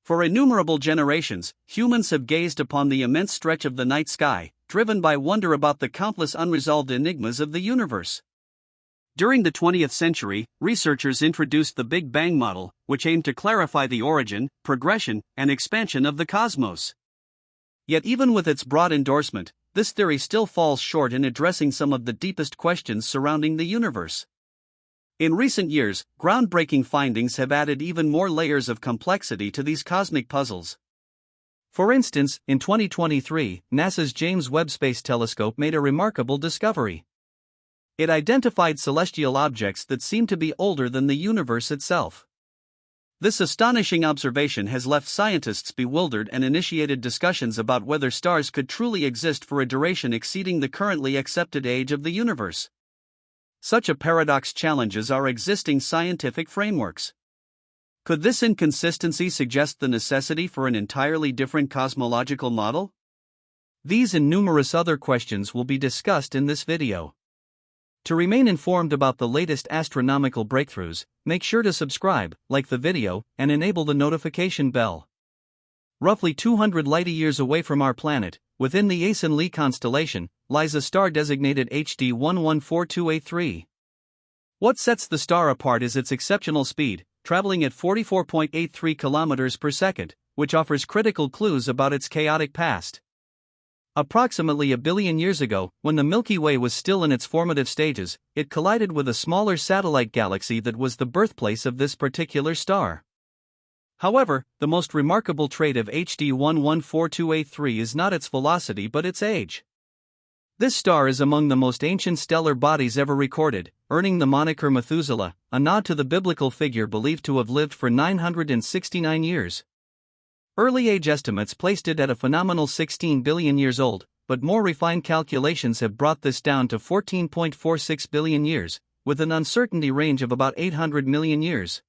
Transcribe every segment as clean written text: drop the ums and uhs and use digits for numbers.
For innumerable generations, humans have gazed upon the immense stretch of the night sky, driven by wonder about the countless unresolved enigmas of the universe. During the 20th century, researchers introduced the Big Bang model, which aimed to clarify the origin, progression, and expansion of the cosmos. Yet even with its broad endorsement, this theory still falls short in addressing some of the deepest questions surrounding the universe. In recent years, groundbreaking findings have added even more layers of complexity to these cosmic puzzles. For instance, in 2023, NASA's James Webb Space Telescope made a remarkable discovery. It identified celestial objects that seem to be older than the universe itself. This astonishing observation has left scientists bewildered and initiated discussions about whether stars could truly exist for a duration exceeding the currently accepted age of the universe. Such a paradox challenges our existing scientific frameworks. Could this inconsistency suggest the necessity for an entirely different cosmological model? These and numerous other questions will be discussed in this video. To remain informed about the latest astronomical breakthroughs, make sure to subscribe, like the video, and enable the notification bell. Roughly 200 light-years away from our planet, within the Asen Lie constellation, lies a star designated HD 1142A3. What sets the star apart is its exceptional speed, traveling at 44.83 km per second, which offers critical clues about its chaotic past. Approximately a billion years ago, when the Milky Way was still in its formative stages, it collided with a smaller satellite galaxy that was the birthplace of this particular star. However, the most remarkable trait of HD 1142A3 is not its velocity but its age. This star is among the most ancient stellar bodies ever recorded, earning the moniker Methuselah, a nod to the biblical figure believed to have lived for 969 years. Early age estimates placed it at a phenomenal 16 billion years old, but more refined calculations have brought this down to 14.46 billion years, with an uncertainty range of about 800 million years.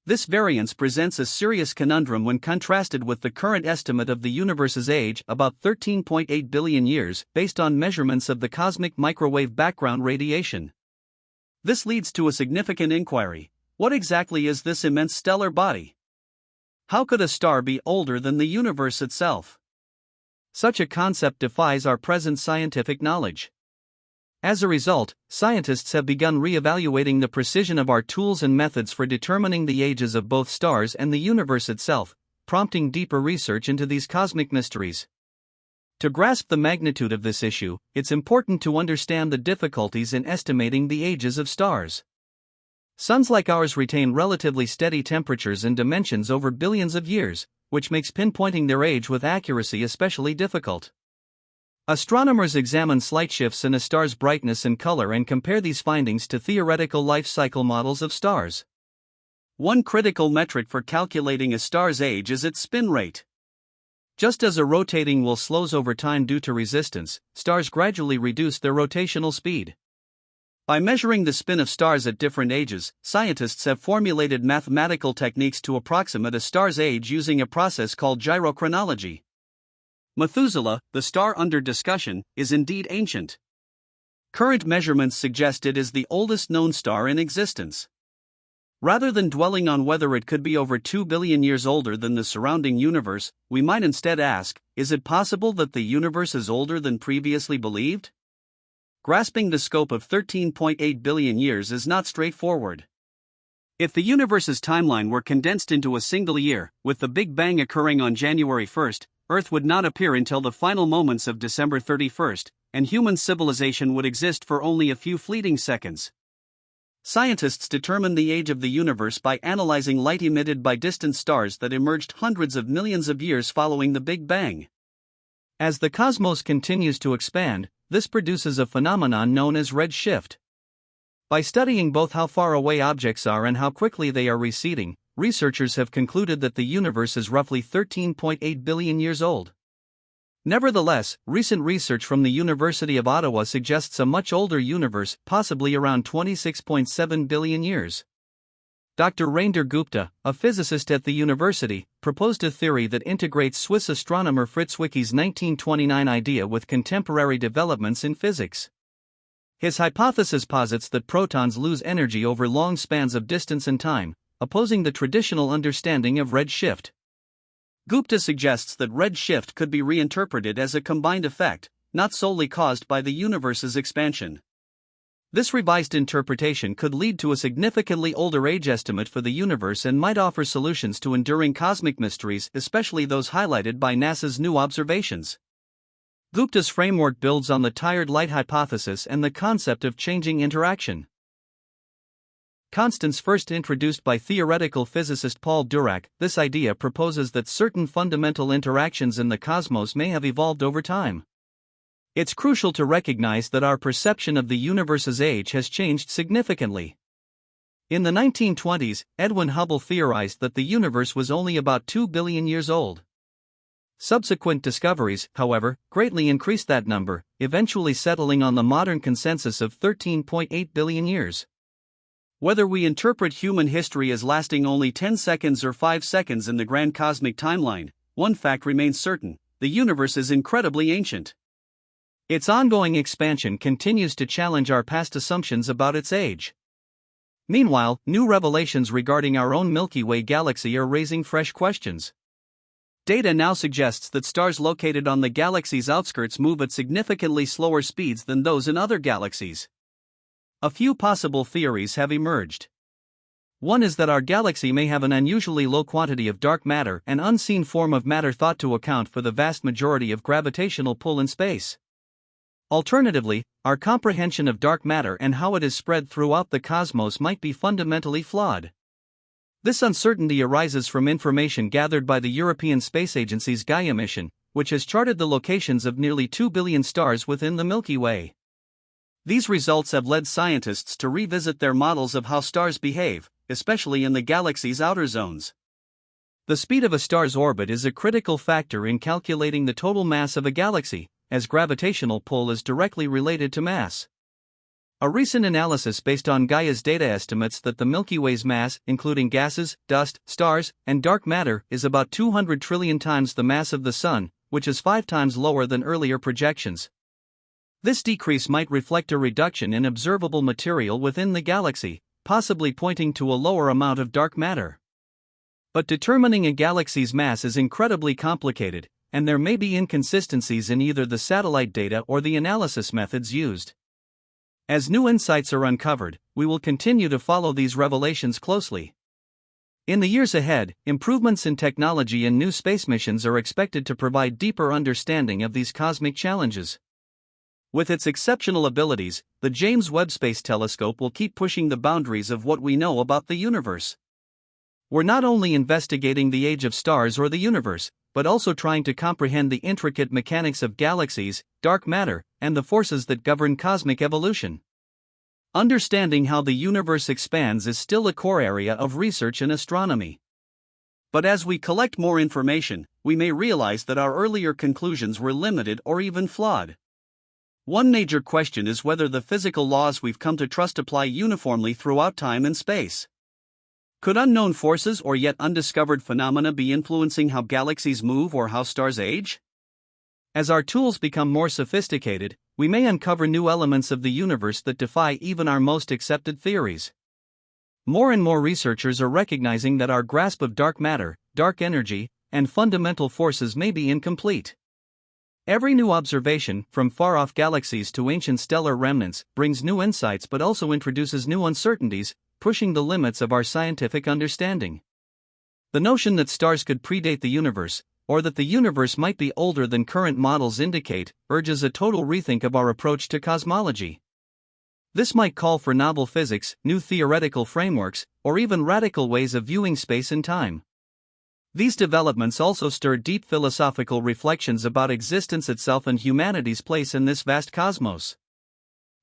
This variance presents a serious conundrum when contrasted with the current estimate of the universe's age, about 13.8 billion years, based on measurements of the cosmic microwave background radiation. This leads to a significant inquiry: what exactly is this immense stellar body? How could a star be older than the universe itself? Such a concept defies our present scientific knowledge. As a result, scientists have begun re-evaluating the precision of our tools and methods for determining the ages of both stars and the universe itself, prompting deeper research into these cosmic mysteries. To grasp the magnitude of this issue, it's important to understand the difficulties in estimating the ages of stars. Suns like ours retain relatively steady temperatures and dimensions over billions of years, which makes pinpointing their age with accuracy especially difficult. Astronomers examine slight shifts in a star's brightness and color and compare these findings to theoretical life cycle models of stars. One critical metric for calculating a star's age is its spin rate. Just as a rotating wheel slows over time due to resistance, stars gradually reduce their rotational speed. By measuring the spin of stars at different ages, scientists have formulated mathematical techniques to approximate a star's age using a process called gyrochronology. Methuselah, the star under discussion, is indeed ancient. Current measurements suggest it is the oldest known star in existence. Rather than dwelling on whether it could be over 2 billion years older than the surrounding universe, we might instead ask, is it possible that the universe is older than previously believed? Grasping the scope of 13.8 billion years is not straightforward. If the universe's timeline were condensed into a single year, with the Big Bang occurring on January 1st, Earth would not appear until the final moments of December 31st, and human civilization would exist for only a few fleeting seconds. Scientists determine the age of the universe by analyzing light emitted by distant stars that emerged hundreds of millions of years following the Big Bang. As the cosmos continues to expand, this produces a phenomenon known as red shift. By studying both how far away objects are and how quickly they are receding, researchers have concluded that the universe is roughly 13.8 billion years old. Nevertheless, recent research from the University of Ottawa suggests a much older universe, possibly around 26.7 billion years. Dr. Rainder Gupta, a physicist at the university, proposed a theory that integrates Swiss astronomer Fritz Zwicky's 1929 idea with contemporary developments in physics. His hypothesis posits that protons lose energy over long spans of distance and time, opposing the traditional understanding of red shift. Gupta suggests that red shift could be reinterpreted as a combined effect, not solely caused by the universe's expansion. This revised interpretation could lead to a significantly older age estimate for the universe and might offer solutions to enduring cosmic mysteries, especially those highlighted by NASA's new observations. Gupta's framework builds on the tired light hypothesis and the concept of changing interaction. Constants first introduced by theoretical physicist Paul Dirac, this idea proposes that certain fundamental interactions in the cosmos may have evolved over time. It's crucial to recognize that our perception of the universe's age has changed significantly. In the 1920s, Edwin Hubble theorized that the universe was only about 2 billion years old. Subsequent discoveries, however, greatly increased that number, eventually settling on the modern consensus of 13.8 billion years. Whether we interpret human history as lasting only 10 seconds or 5 seconds in the grand cosmic timeline, one fact remains certain: the universe is incredibly ancient. Its ongoing expansion continues to challenge our past assumptions about its age. Meanwhile, new revelations regarding our own Milky Way galaxy are raising fresh questions. Data now suggests that stars located on the galaxy's outskirts move at significantly slower speeds than those in other galaxies. A few possible theories have emerged. One is that our galaxy may have an unusually low quantity of dark matter, an unseen form of matter thought to account for the vast majority of gravitational pull in space. Alternatively, our comprehension of dark matter and how it is spread throughout the cosmos might be fundamentally flawed. This uncertainty arises from information gathered by the European Space Agency's Gaia mission, which has charted the locations of nearly 2 billion stars within the Milky Way. These results have led scientists to revisit their models of how stars behave, especially in the galaxy's outer zones. The speed of a star's orbit is a critical factor in calculating the total mass of a galaxy, as gravitational pull is directly related to mass. A recent analysis based on Gaia's data estimates that the Milky Way's mass, including gases, dust, stars, and dark matter, is about 200 trillion times the mass of the Sun, which is 5 times lower than earlier projections. This decrease might reflect a reduction in observable material within the galaxy, possibly pointing to a lower amount of dark matter. But determining a galaxy's mass is incredibly complicated, and there may be inconsistencies in either the satellite data or the analysis methods used. As new insights are uncovered, we will continue to follow these revelations closely. In the years ahead, improvements in technology and new space missions are expected to provide deeper understanding of these cosmic challenges. With its exceptional abilities, the James Webb Space Telescope will keep pushing the boundaries of what we know about the universe. We're not only investigating the age of stars or the universe, but also trying to comprehend the intricate mechanics of galaxies, dark matter, and the forces that govern cosmic evolution. Understanding how the universe expands is still a core area of research in astronomy. But as we collect more information, we may realize that our earlier conclusions were limited or even flawed. One major question is whether the physical laws we've come to trust apply uniformly throughout time and space. Could unknown forces or yet undiscovered phenomena be influencing how galaxies move or how stars age? As our tools become more sophisticated, we may uncover new elements of the universe that defy even our most accepted theories. More and more researchers are recognizing that our grasp of dark matter, dark energy, and fundamental forces may be incomplete. Every new observation, from far-off galaxies to ancient stellar remnants, brings new insights but also introduces new uncertainties, pushing the limits of our scientific understanding. The notion that stars could predate the universe, or that the universe might be older than current models indicate, urges a total rethink of our approach to cosmology. This might call for novel physics, new theoretical frameworks, or even radical ways of viewing space and time. These developments also stir deep philosophical reflections about existence itself and humanity's place in this vast cosmos.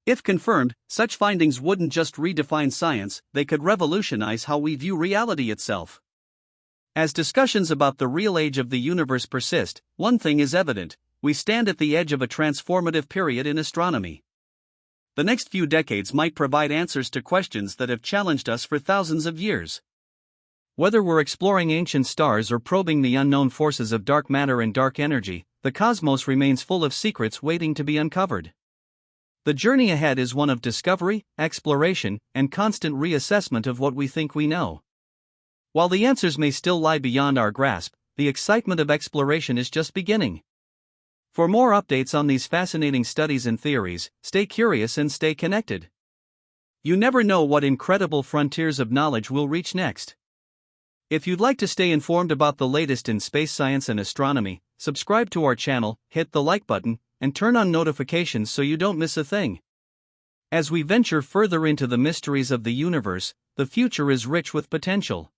If confirmed, such findings wouldn't just redefine science, they could revolutionize how we view reality itself. As discussions about the real age of the universe persist, one thing is evident: we stand at the edge of a transformative period in astronomy. The next few decades might provide answers to questions that have challenged us for thousands of years. Whether we're exploring ancient stars or probing the unknown forces of dark matter and dark energy, the cosmos remains full of secrets waiting to be uncovered. The journey ahead is one of discovery, exploration, and constant reassessment of what we think we know. While the answers may still lie beyond our grasp, the excitement of exploration is just beginning. For more updates on these fascinating studies and theories, stay curious and stay connected. You never know what incredible frontiers of knowledge we'll reach next. If you'd like to stay informed about the latest in space science and astronomy, subscribe to our channel, hit the like button, and turn on notifications so you don't miss a thing. As we venture further into the mysteries of the universe, the future is rich with potential.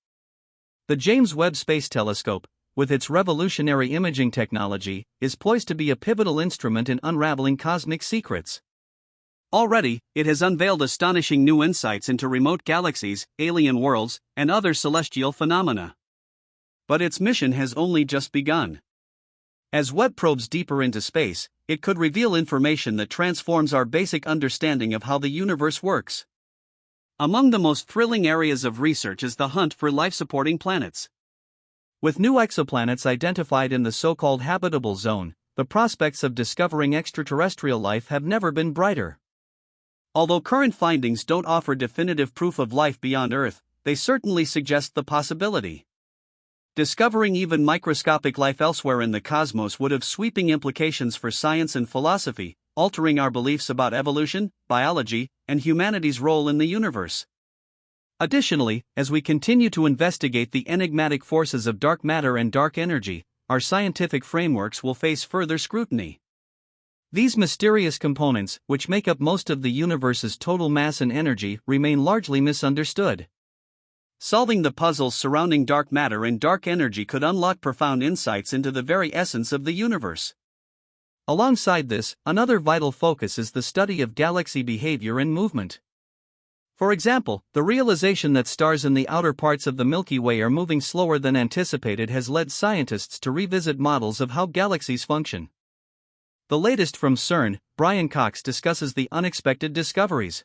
The James Webb Space Telescope, with its revolutionary imaging technology, is poised to be a pivotal instrument in unraveling cosmic secrets. Already, it has unveiled astonishing new insights into remote galaxies, alien worlds, and other celestial phenomena. But its mission has only just begun. As Webb probes deeper into space, it could reveal information that transforms our basic understanding of how the universe works. Among the most thrilling areas of research is the hunt for life-supporting planets. With new exoplanets identified in the so-called habitable zone, the prospects of discovering extraterrestrial life have never been brighter. Although current findings don't offer definitive proof of life beyond Earth, they certainly suggest the possibility. Discovering even microscopic life elsewhere in the cosmos would have sweeping implications for science and philosophy, altering our beliefs about evolution, biology, and humanity's role in the universe. Additionally, as we continue to investigate the enigmatic forces of dark matter and dark energy, our scientific frameworks will face further scrutiny. These mysterious components, which make up most of the universe's total mass and energy, remain largely misunderstood. Solving the puzzles surrounding dark matter and dark energy could unlock profound insights into the very essence of the universe. Alongside this, another vital focus is the study of galaxy behavior and movement. For example, the realization that stars in the outer parts of the Milky Way are moving slower than anticipated has led scientists to revisit models of how galaxies function. The latest from CERN, Brian Cox discusses the unexpected discoveries.